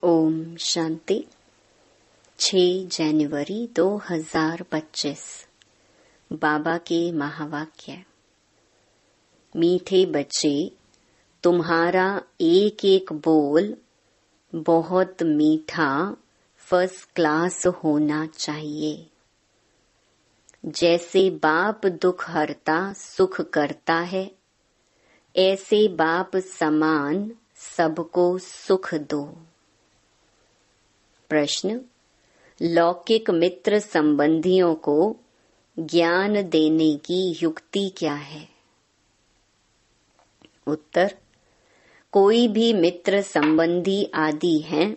ओम शांति। 6 जनवरी 2025 बाबा के महावाक्य। मीठे बच्चे, तुम्हारा एक एक बोल बहुत मीठा फर्स्ट क्लास होना चाहिए। जैसे बाप दुख हरता सुख करता है, ऐसे बाप समान सबको सुख दो। प्रश्न: लौकिक मित्र संबंधियों को ज्ञान देने की युक्ति क्या है? उत्तर: कोई भी मित्र संबंधी आदि हैं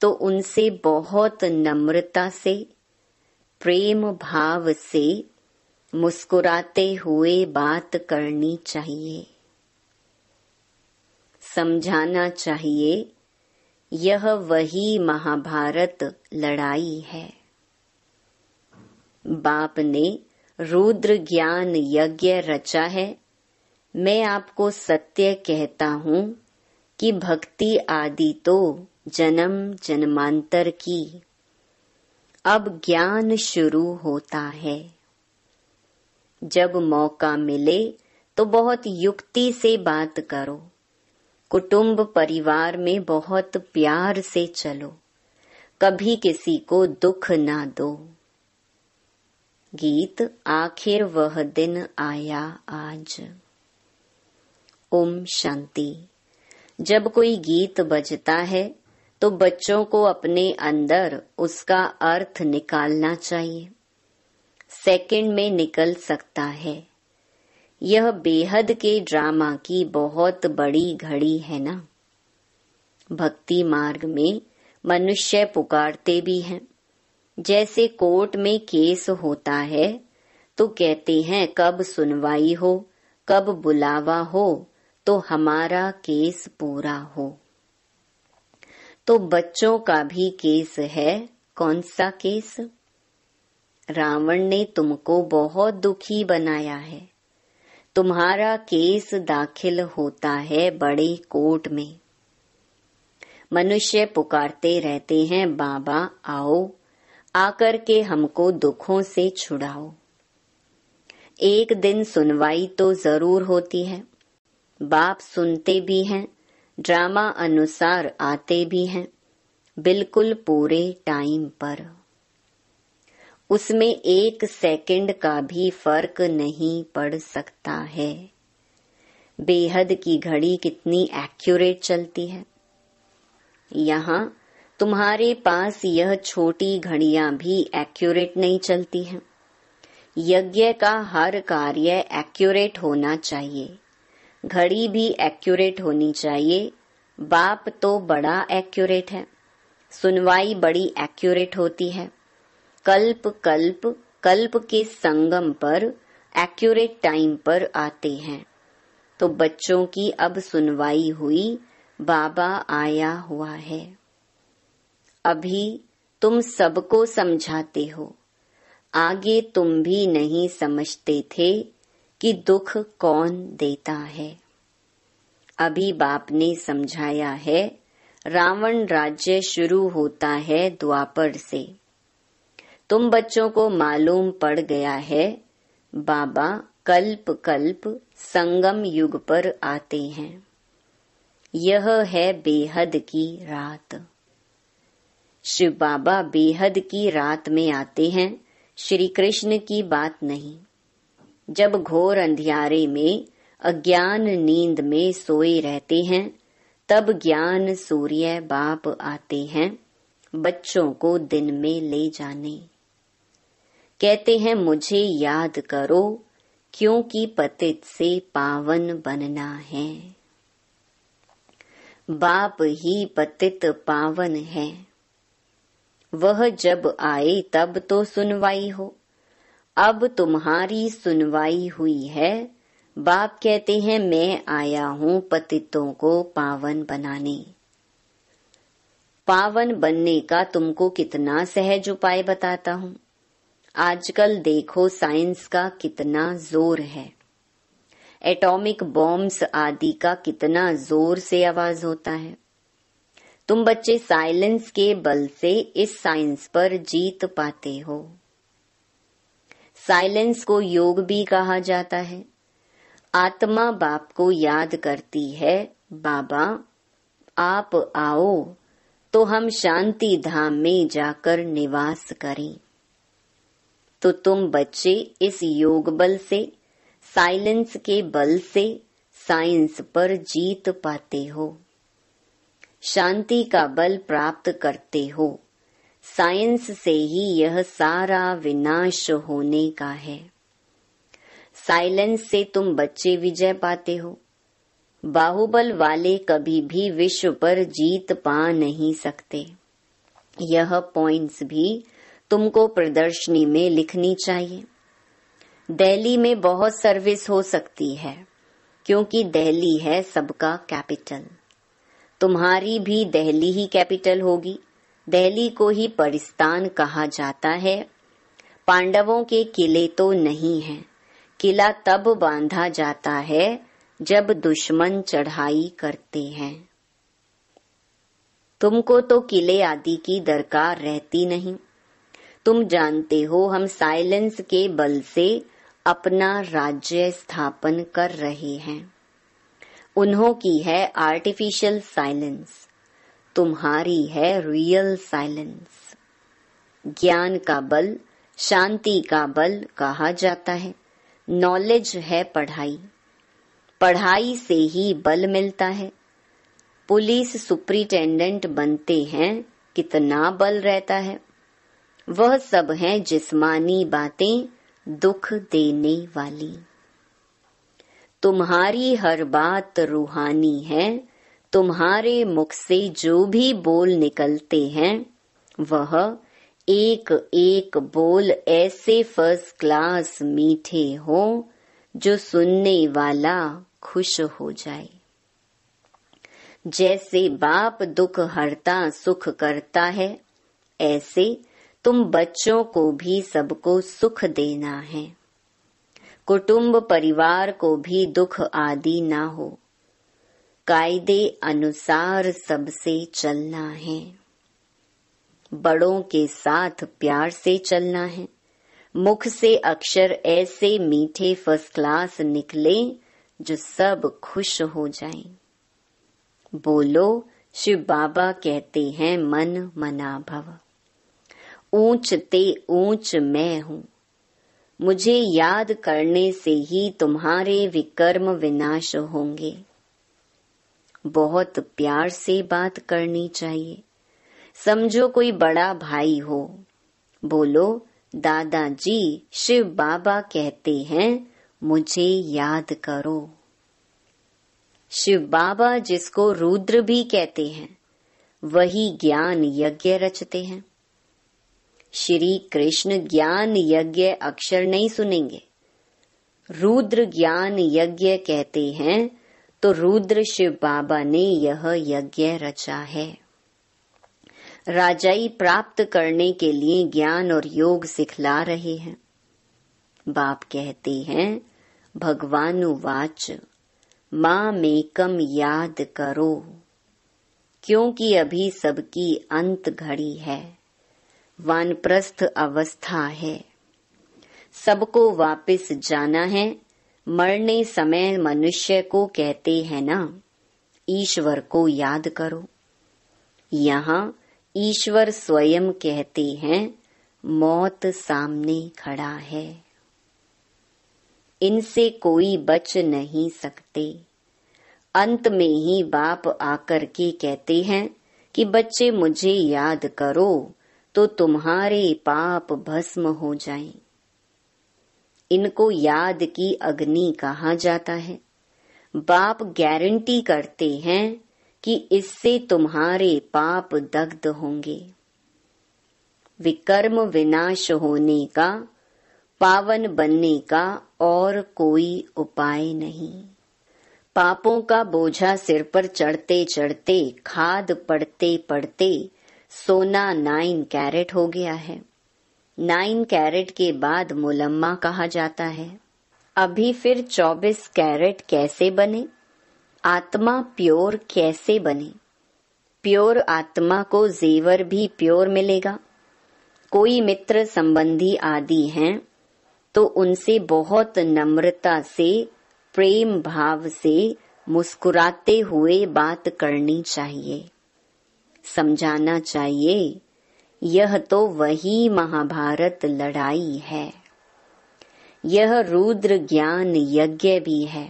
तो उनसे बहुत नम्रता से, प्रेम भाव से मुस्कुराते हुए बात करनी चाहिए। समझाना चाहिए, यह वही महाभारत लड़ाई है। बाप ने रुद्र ज्ञान यज्ञ रचा है। मैं आपको सत्य कहता हूँ कि भक्ति आदि तो जन्म जन्मांतर की, अब ज्ञान शुरू होता है। जब मौका मिले तो बहुत युक्ति से बात करो। कुटुंब परिवार में बहुत प्यार से चलो, कभी किसी को दुख ना दो। गीत आखिर वह दिन आया आज। ओम शांति। जब कोई गीत बजता है तो बच्चों को अपने अंदर उसका अर्थ निकालना चाहिए। सेकंड में निकल सकता है। यह बेहद के ड्रामा की बहुत बड़ी घड़ी है ना। भक्ति मार्ग में मनुष्य पुकारते भी हैं। जैसे कोर्ट में केस होता है तो कहते हैं कब सुनवाई हो, कब बुलावा हो तो हमारा केस पूरा हो। तो बच्चों का भी केस है। कौन सा केस? रावण ने तुमको बहुत दुखी बनाया है। तुम्हारा केस दाखिल होता है बड़े कोर्ट में। मनुष्य पुकारते रहते हैं, बाबा आओ, आकर के हमको दुखों से छुड़ाओ। एक दिन सुनवाई तो जरूर होती है। बाप सुनते भी हैं, ड्रामा अनुसार आते भी हैं, बिल्कुल पूरे टाइम पर। उसमें एक सेकंड का भी फर्क नहीं पड़ सकता है। बेहद की घड़ी कितनी एक्यूरेट चलती है। यहाँ तुम्हारे पास यह छोटी घड़ियां भी एक्यूरेट नहीं चलती हैं। यज्ञ का हर कार्य एक्यूरेट होना चाहिए। घड़ी भी एक्यूरेट होनी चाहिए। बाप तो बड़ा एक्यूरेट है। सुनवाई बड़ी एक्यूरेट होती है। कल्प कल्प कल्प के संगम पर एक्यूरेट टाइम पर आते हैं। तो बच्चों की अब सुनवाई हुई, बाबा आया हुआ है। अभी तुम सबको समझाते हो। आगे तुम भी नहीं समझते थे कि दुख कौन देता है। अभी बाप ने समझाया है। रावण राज्य शुरू होता है द्वापर से। तुम बच्चों को मालूम पड़ गया है, बाबा कल्प कल्प संगम युग पर आते हैं। यह है बेहद की रात। शिव बाबा बेहद की रात में आते हैं, श्री कृष्ण की बात नहीं। जब घोर अंधियारे में अज्ञान नींद में सोए रहते हैं, तब ज्ञान सूर्य बाप आते हैं बच्चों को दिन में ले जाने। कहते हैं मुझे याद करो, क्योंकि पतित से पावन बनना है। बाप ही पतित पावन है। वह जब आए तब तो सुनवाई हो। अब तुम्हारी सुनवाई हुई है। बाप कहते हैं मैं आया हूँ पतितों को पावन बनाने। पावन बनने का तुमको कितना सहज उपाय बताता हूँ। आजकल देखो साइंस का कितना जोर है। एटॉमिक बॉम्ब्स आदि का कितना जोर से आवाज होता है। तुम बच्चे साइलेंस के बल से इस साइंस पर जीत पाते हो। साइलेंस को योग भी कहा जाता है। आत्मा बाप को याद करती है, बाबा आप आओ तो हम शांति धाम में जाकर निवास करें। तो तुम बच्चे इस योग बल से, साइलेंस के बल से साइंस पर जीत पाते हो, शांति का बल प्राप्त करते हो। साइंस से ही यह सारा विनाश होने का है। साइलेंस से तुम बच्चे विजय पाते हो। बाहुबल वाले कभी भी विश्व पर जीत पा नहीं सकते। यह पॉइंट्स भी तुमको प्रदर्शनी में लिखनी चाहिए। दिल्ली में बहुत सर्विस हो सकती है, क्योंकि दिल्ली है सबका कैपिटल। तुम्हारी भी दिल्ली ही कैपिटल होगी। दिल्ली को ही परिस्तान कहा जाता है। पांडवों के किले तो नहीं है। किला तब बांधा जाता है जब दुश्मन चढ़ाई करते हैं। तुमको तो किले आदि की दरकार रहती नहीं। तुम जानते हो हम साइलेंस के बल से अपना राज्य स्थापन कर रहे हैं। उन्हों की है आर्टिफिशियल साइलेंस, तुम्हारी है रियल साइलेंस। ज्ञान का बल, शांति का बल कहा जाता है। नॉलेज है पढ़ाई, पढ़ाई से ही बल मिलता है। पुलिस सुपरिटेंडेंट बनते हैं, कितना बल रहता है। वह सब है जिस्मानी बातें, दुख देने वाली। तुम्हारी हर बात रूहानी है। तुम्हारे मुख से जो भी बोल निकलते हैं, वह एक एक बोल ऐसे फर्स्ट क्लास मीठे हो जो सुनने वाला खुश हो जाए। जैसे बाप दुख हरता सुख करता है, ऐसे तुम बच्चों को भी सबको सुख देना है। कुटुंब परिवार को भी दुख आदि ना हो। कायदे अनुसार सबसे चलना है। बड़ों के साथ प्यार से चलना है। मुख से अक्षर ऐसे मीठे फर्स्ट क्लास निकले जो सब खुश हो जाएं। बोलो, शिव बाबा कहते हैं मन मना भव। ऊंच ते ऊंच मैं हूँ। मुझे याद करने से ही तुम्हारे विकर्म विनाश होंगे। बहुत प्यार से बात करनी चाहिए। समझो कोई बड़ा भाई हो। बोलो, दादाजी शिव बाबा कहते हैं मुझे याद करो। शिव बाबा जिसको रुद्र भी कहते हैं, वही ज्ञान यज्ञ रचते हैं। श्री कृष्ण ज्ञान यज्ञ अक्षर नहीं सुनेंगे। रुद्र ज्ञान यज्ञ कहते हैं, तो रुद्र शिव बाबा ने यह यज्ञ रचा है। राजाई प्राप्त करने के लिए ज्ञान और योग सिखला रहे हैं। बाप कहते हैं, भगवानुवाच मां मेकम याद करो, क्योंकि अभी सबकी अंत घड़ी है। वानप्रस्थ अवस्था है। सबको वापस जाना है। मरने समय मनुष्य को कहते हैं ना, ईश्वर को याद करो। यहाँ ईश्वर स्वयं कहते हैं, मौत सामने खड़ा है। इनसे कोई बच नहीं सकते। अंत में ही बाप आकर के कहते हैं कि बच्चे मुझे याद करो तो तुम्हारे पाप भस्म हो जाएं। इनको याद की अग्नि कहा जाता है। बाप गारंटी करते हैं कि इससे तुम्हारे पाप दग्ध होंगे। विकर्म विनाश होने का, पावन बनने का और कोई उपाय नहीं। पापों का बोझा सिर पर चढ़ते चढ़ते, खाद पड़ते पड़ते सोना 9 कैरेट हो गया है। 9 कैरेट के बाद मुलम्मा कहा जाता है। अभी फिर 24 कैरेट कैसे बने? आत्मा प्योर कैसे बने? प्योर आत्मा को जेवर भी प्योर मिलेगा। कोई मित्र संबंधी आदि हैं तो उनसे बहुत नम्रता से, प्रेम भाव से, मुस्कुराते हुए बात करनी चाहिए, समझाना चाहिए यह तो वही महाभारत लड़ाई है, यह रुद्र ज्ञान यज्ञ भी है।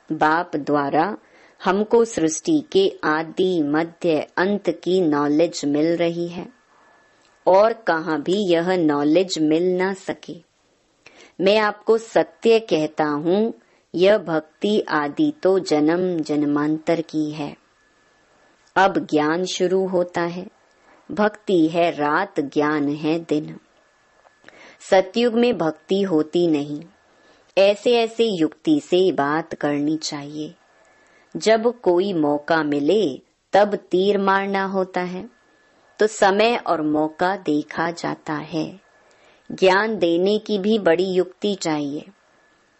बाप द्वारा हमको सृष्टि के आदि मध्य अंत की नॉलेज मिल रही है और कहाँ भी यह नॉलेज मिल ना सके। मैं आपको सत्य कहता हूँ, यह भक्ति आदि तो जन्म जन्मांतर की है। अब ज्ञान शुरू होता है। भक्ति है रात, ज्ञान है दिन। सतयुग में भक्ति होती नहीं। ऐसे ऐसे युक्ति से बात करनी चाहिए। जब कोई मौका मिले तब तीर मारना होता है, तो समय और मौका देखा जाता है। ज्ञान देने की भी बड़ी युक्ति चाहिए।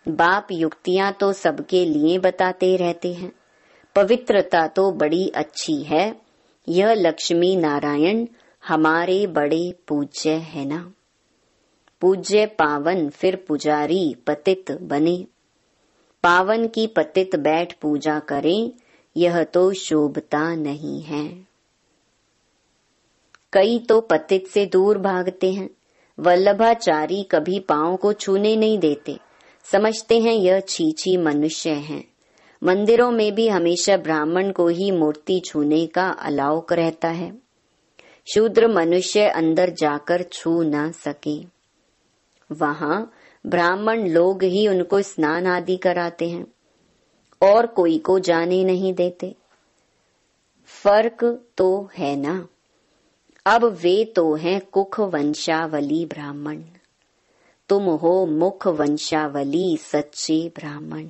बाप युक्तियां तो सबके लिए बताते रहते हैं। पवित्रता तो बड़ी अच्छी है। यह लक्ष्मी नारायण हमारे बड़े पूज्य है ना। पूज्य पावन फिर पुजारी पतित बने। पावन की पतित बैठ पूजा करें, यह तो शोभता नहीं है। कई तो पतित से दूर भागते हैं। वल्लभाचारी कभी पांव को छूने नहीं देते, समझते हैं यह छीछी मनुष्य हैं। मंदिरों में भी हमेशा ब्राह्मण को ही मूर्ति छूने का अलाउ रहता है। शूद्र मनुष्य अंदर जाकर छू ना सके। वहां ब्राह्मण लोग ही उनको स्नान आदि कराते हैं और कोई को जाने नहीं देते। फर्क तो है ना। अब वे तो हैं कुख वंशावली ब्राह्मण, तुम हो मुख वंशावली सच्चे ब्राह्मण।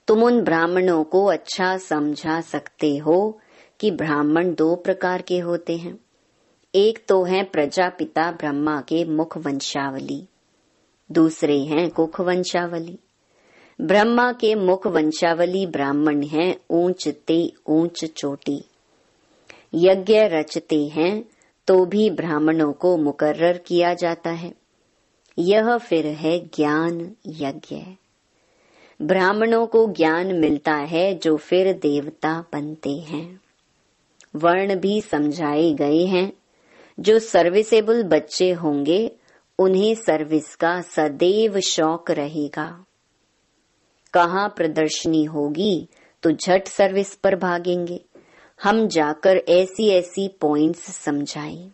तुम उन ब्राह्मणों को अच्छा समझा सकते हो कि ब्राह्मण दो प्रकार के होते हैं। एक तो हैं प्रजापिता ब्रह्मा के मुख वंशावली, दूसरे हैं कुख वंशावली। ब्रह्मा के मुख वंशावली ब्राह्मण हैं ऊंच ते ऊंच चोटी। यज्ञ रचते हैं तो भी ब्राह्मणों को मुकर्रर किया जाता है। यह फिर है ज्ञान यज्ञ। ब्राह्मणों को ज्ञान मिलता है जो फिर देवता बनते हैं। वर्ण भी समझाए गए हैं। जो सर्विसेबल बच्चे होंगे उन्हें सर्विस का सदैव शौक रहेगा। कहाँ प्रदर्शनी होगी तो झट सर्विस पर भागेंगे। हम जाकर ऐसी ऐसी पॉइंट्स समझाएं।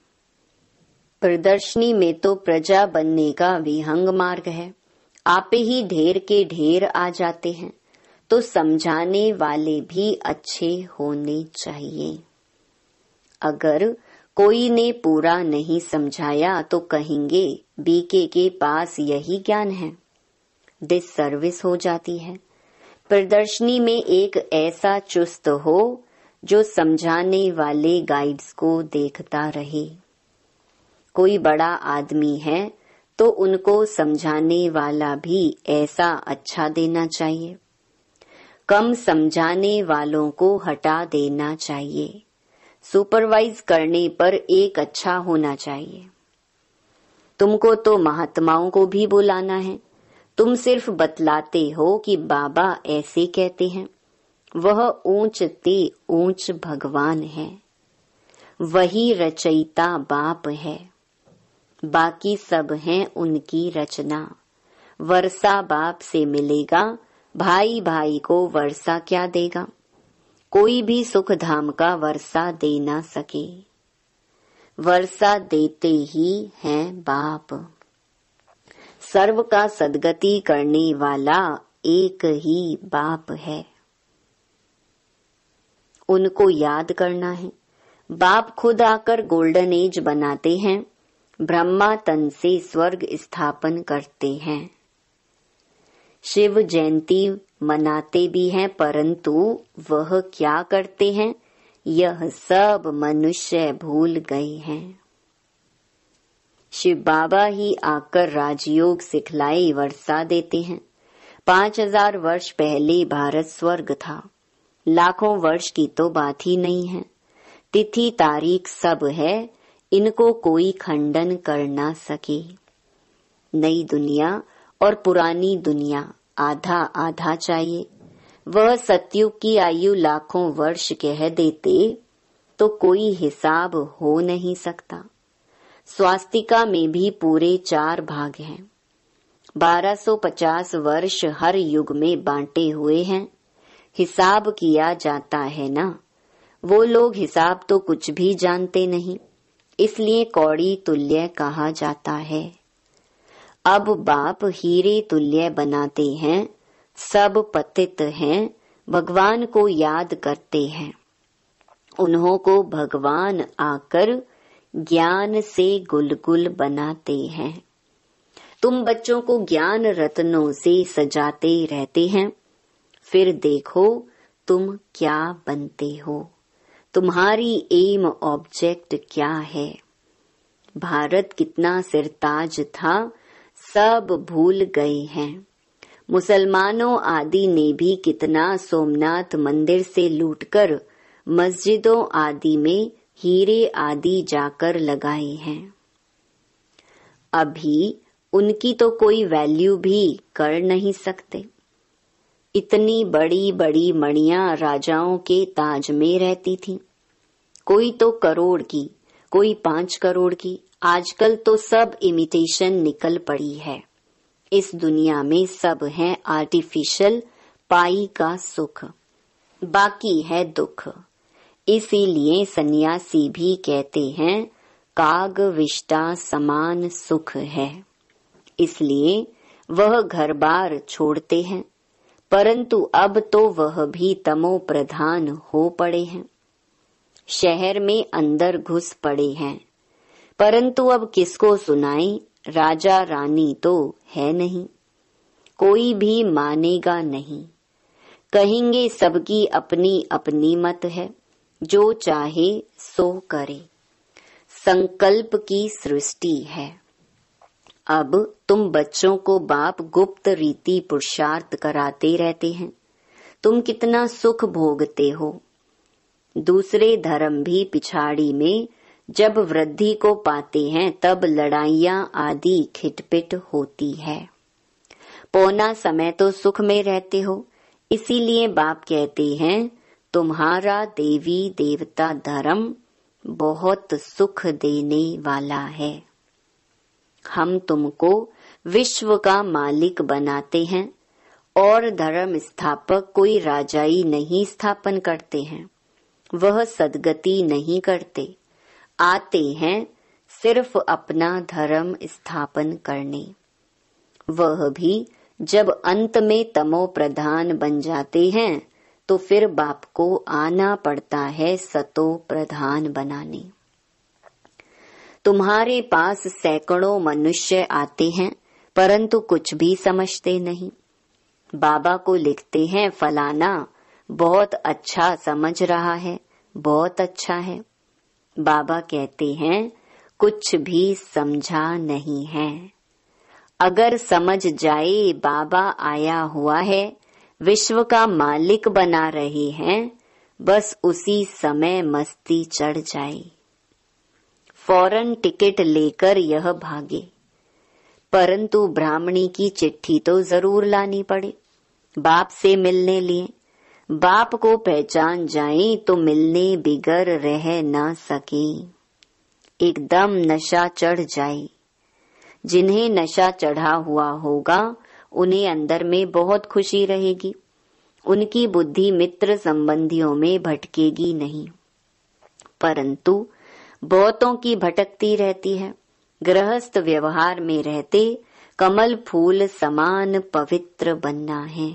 प्रदर्शनी में तो प्रजा बनने का विहंग मार्ग है। आप ही ढेर के ढेर आ जाते हैं, तो समझाने वाले भी अच्छे होने चाहिए। अगर कोई ने पूरा नहीं समझाया तो कहेंगे बीके के पास यही ज्ञान है। दिस सर्विस हो जाती है। प्रदर्शनी में एक ऐसा चुस्त हो जो समझाने वाले गाइड्स को देखता रहे। कोई बड़ा आदमी है तो उनको समझाने वाला भी ऐसा अच्छा देना चाहिए। कम समझाने वालों को हटा देना चाहिए। सुपरवाइज करने पर एक अच्छा होना चाहिए। तुमको तो महात्माओं को भी बुलाना है। तुम सिर्फ बतलाते हो कि बाबा ऐसे कहते हैं। वह ऊंच ते ऊंच भगवान है। वही रचयिता बाप है। बाकी सब हैं उनकी रचना। वर्षा बाप से मिलेगा, भाई भाई को वर्षा क्या देगा। कोई भी सुख धाम का वर्षा दे ना सके। वर्षा देते ही हैं बाप। सर्व का सद्गति करने वाला एक ही बाप है। उनको याद करना है। बाप खुद आकर गोल्डन एज बनाते हैं। ब्रह्मा तन से स्वर्ग स्थापन करते हैं। शिव जयंती मनाते भी हैं, परंतु वह क्या करते हैं यह सब मनुष्य भूल गए हैं। शिव बाबा ही आकर राजयोग सिखलाई वर्षा देते हैं। 5000 वर्ष पहले भारत स्वर्ग था। लाखों वर्ष की तो बात ही नहीं है। तिथि तारीख सब है, इनको कोई खंडन कर ना सके। नई दुनिया और पुरानी दुनिया आधा आधा चाहिए। वह सतयुग की आयु लाखों वर्ष कह देते तो कोई हिसाब हो नहीं सकता। स्वास्तिका में भी पूरे 4 भाग हैं। 1250 वर्ष हर युग में बांटे हुए हैं। हिसाब किया जाता है ना। वो लोग हिसाब तो कुछ भी जानते नहीं, इसलिए कौड़ी तुल्य कहा जाता है। अब बाप हीरे तुल्य बनाते हैं। सब पतित हैं, भगवान को याद करते हैं। उन्हों को भगवान आकर ज्ञान से गुलगुल बनाते हैं। तुम बच्चों को ज्ञान रत्नों से सजाते रहते हैं, फिर देखो तुम क्या बनते हो। तुम्हारी एम ऑब्जेक्ट क्या है। भारत कितना सिरताज था, सब भूल गए हैं। मुसलमानों आदि ने भी कितना सोमनाथ मंदिर से लूटकर मस्जिदों आदि में हीरे आदि जाकर लगाए हैं। अभी उनकी तो कोई वैल्यू भी कर नहीं सकते। इतनी बड़ी बड़ी मणियां राजाओं के ताज में रहती थी। कोई तो करोड़ की, कोई 5 करोड़ की। आजकल तो सब इमिटेशन निकल पड़ी है। इस दुनिया में सब है आर्टिफिशियल पाई का सुख, बाकी है दुख। इसीलिए सन्यासी भी कहते हैं काग विष्टा समान सुख है। इसलिए वह घर बार छोड़ते हैं, परंतु अब तो वह भी तमो प्रधान हो पड़े हैं। शहर में अंदर घुस पड़े हैं, परंतु अब किसको सुनाएं। राजा रानी तो है नहीं, कोई भी मानेगा नहीं। कहेंगे सबकी अपनी अपनी मत है, जो चाहे सो करे। संकल्प की सृष्टि है। अब तुम बच्चों को बाप गुप्त रीति पुरुषार्थ कराते रहते हैं। तुम कितना सुख भोगते हो। दूसरे धर्म भी पिछाड़ी में जब वृद्धि को पाते हैं तब लड़ाइयां आदि खिटपिट होती है। पौना समय तो सुख में रहते हो। इसीलिए बाप कहते हैं तुम्हारा देवी देवता धर्म बहुत सुख देने वाला है। हम तुमको विश्व का मालिक बनाते हैं और धर्म स्थापक कोई राजाई नहीं स्थापन करते हैं। वह सदगति नहीं करते, आते हैं सिर्फ अपना धर्म स्थापन करने। वह भी जब अंत में तमो प्रधान बन जाते हैं तो फिर बाप को आना पड़ता है सतो प्रधान बनाने। तुम्हारे पास सैकड़ों मनुष्य आते हैं, परंतु कुछ भी समझते नहीं। बाबा को लिखते हैं फलाना बहुत अच्छा समझ रहा है, बहुत अच्छा है। बाबा कहते हैं कुछ भी समझा नहीं है। अगर समझ जाए बाबा आया हुआ है, विश्व का मालिक बना रहे हैं, बस उसी समय मस्ती चढ़ जाए। फौरन टिकट लेकर यह भागे, परंतु ब्राह्मणी की चिट्ठी तो जरूर लानी पड़े बाप से मिलने लिए। बाप को पहचान जाए तो मिलने बिगर रह ना सके। एकदम नशा चढ़ जाए। जिन्हें नशा चढ़ा हुआ होगा उन्हें अंदर में बहुत खुशी रहेगी। उनकी बुद्धि मित्र संबंधियों में भटकेगी नहीं, परंतु बहुतों की भटकती रहती है। गृहस्थ व्यवहार में रहते कमल फूल समान पवित्र बनना है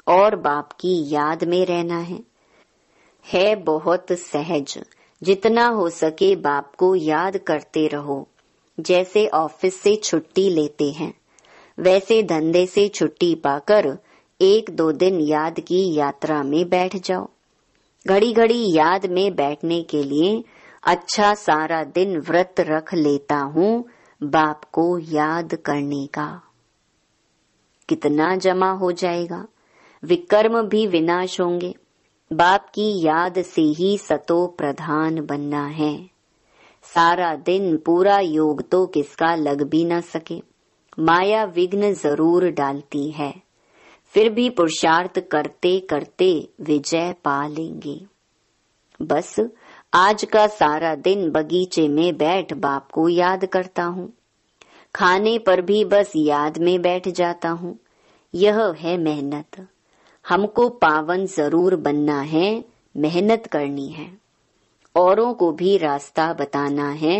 और बाप की याद में रहना है बहुत सहज। जितना हो सके बाप को याद करते रहो। जैसे ऑफिस से छुट्टी लेते हैं, वैसे धंधे से छुट्टी पाकर 1-2 दिन याद की यात्रा में बैठ जाओ। घड़ी घड़ी याद में बैठने के लिए अच्छा सारा दिन व्रत रख लेता हूँ बाप को याद करने का। कितना जमा हो जाएगा। विकर्म भी विनाश होंगे। बाप की याद से ही सतो प्रधान बनना है। सारा दिन पूरा योग तो किसका लग भी न सके। माया विघ्न जरूर डालती है, फिर भी पुरुषार्थ करते करते विजय पा लेंगे। बस आज का सारा दिन बगीचे में बैठ बाप को याद करता हूँ। खाने पर भी बस याद में बैठ जाता हूँ। यह है मेहनत। हमको पावन जरूर बनना है, मेहनत करनी है। औरों को भी रास्ता बताना है।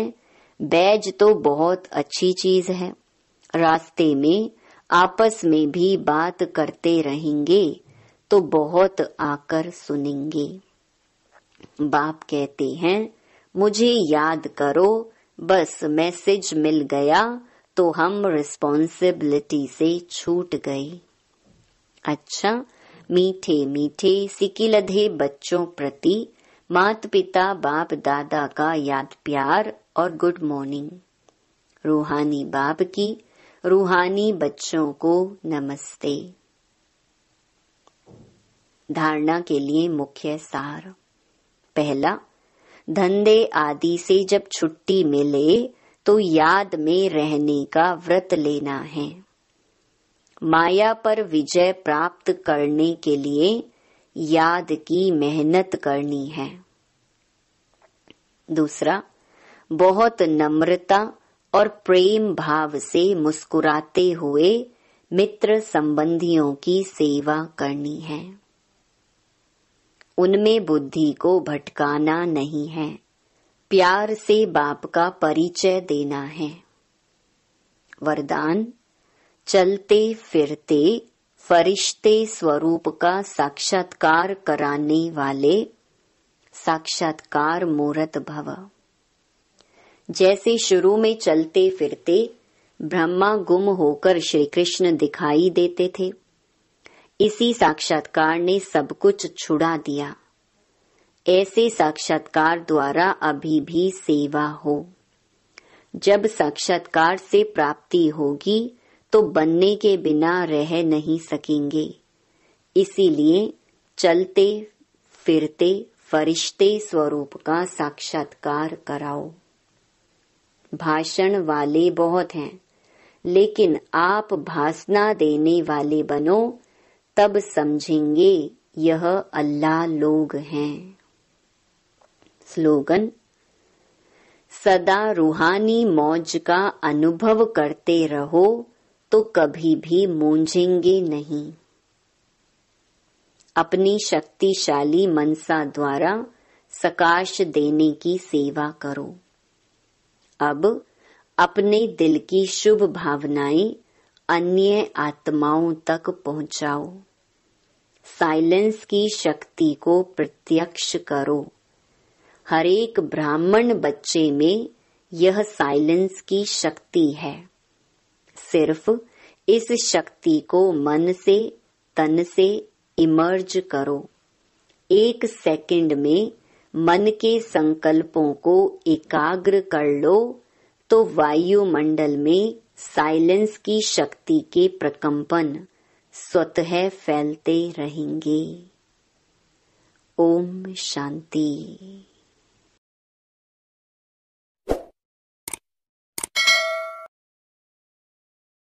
बैज तो बहुत अच्छी चीज है। रास्ते में आपस में भी बात करते रहेंगे तो बहुत आकर सुनेंगे। बाप कहते हैं मुझे याद करो, बस मैसेज मिल गया तो हम रिस्पॉन्सिबिलिटी से छूट गए। अच्छा, मीठे मीठे सिकिलधे बच्चों प्रति माता पिता बाप दादा का याद प्यार और गुड मॉर्निंग। रूहानी बाप की रूहानी बच्चों को नमस्ते। धारणा के लिए मुख्य सार। पहला, धंधे आदि से जब छुट्टी मिले तो याद में रहने का व्रत लेना है। माया पर विजय प्राप्त करने के लिए याद की मेहनत करनी है। दूसरा, बहुत नम्रता और प्रेम भाव से मुस्कुराते हुए मित्र संबंधियों की सेवा करनी है। उनमें बुद्धि को भटकाना नहीं है, प्यार से बाप का परिचय देना है। वरदान, चलते फिरते फरिश्ते स्वरूप का साक्षात्कार कराने वाले साक्षात्कार मूर्त भव। जैसे शुरू में चलते फिरते ब्रह्मा गुम होकर श्री कृष्ण दिखाई देते थे, इसी साक्षात्कार ने सब कुछ छुड़ा दिया। ऐसे साक्षात्कार द्वारा अभी भी सेवा हो। जब साक्षात्कार से प्राप्ति होगी तो बनने के बिना रह नहीं सकेंगे। इसीलिए चलते फिरते फरिश्ते स्वरूप का साक्षात्कार कराओ। भाषण वाले बहुत हैं, लेकिन आप भाषणा देने वाले बनो, तब समझेंगे यह अल्लाह लोग हैं। स्लोगन, सदा रूहानी मौज का अनुभव करते रहो तो कभी भी मूंझेंगे नहीं। अपनी शक्तिशाली मनसा द्वारा सकाश देने की सेवा करो। अब अपने दिल की शुभ भावनाएं अन्य आत्माओं तक पहुंचाओ। साइलेंस की शक्ति को प्रत्यक्ष करो। हर एक ब्राह्मण बच्चे में यह साइलेंस की शक्ति है। सिर्फ इस शक्ति को मन से तन से इमर्ज करो। 1 सेकंड में मन के संकल्पों को एकाग्र कर लो तो वायुमंडल में साइलेंस की शक्ति के प्रकंपन स्वतः फैलते रहेंगे। ओम शांति।